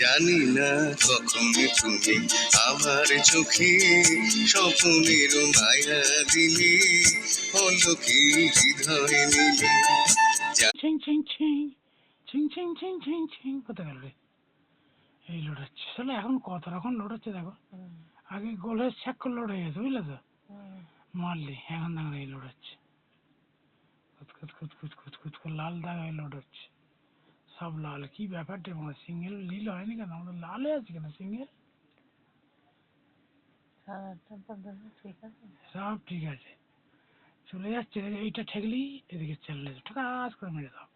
জানি না কখন তুমি আমার চোখে স্বপ্নের মায়া দিলে, হলো কি হৃদয় নিলে। ছিং ছিং ছিং ছিং ছিং ছিং ছিং ছিং কোথায় গেল রে? এই লোড হচ্ছে শালা, এখন কত রকম লোড হচ্ছে দেখো। আগে গোলের ছ্যাক করে লোড হয়ে গেছে, বুঝলে তো? মারলি এখন দেখো এই লোড হচ্ছে, খুঁত খুঁত খুঁত খুঁত খুঁত করে লাল দাগ হয়ে লোড হচ্ছে, সব লাল। কি ব্যাপারটা, আমার সিঙ্গেল নীল হয়নি কেন? আমাদের লাল হয়ে আছে কেন সিঙ্গেল? সব ঠিক আছে, চলে যাচ্ছে। এইটা ঠেকলি এদিকে চলে ঠাকাস করে মেরে দাও।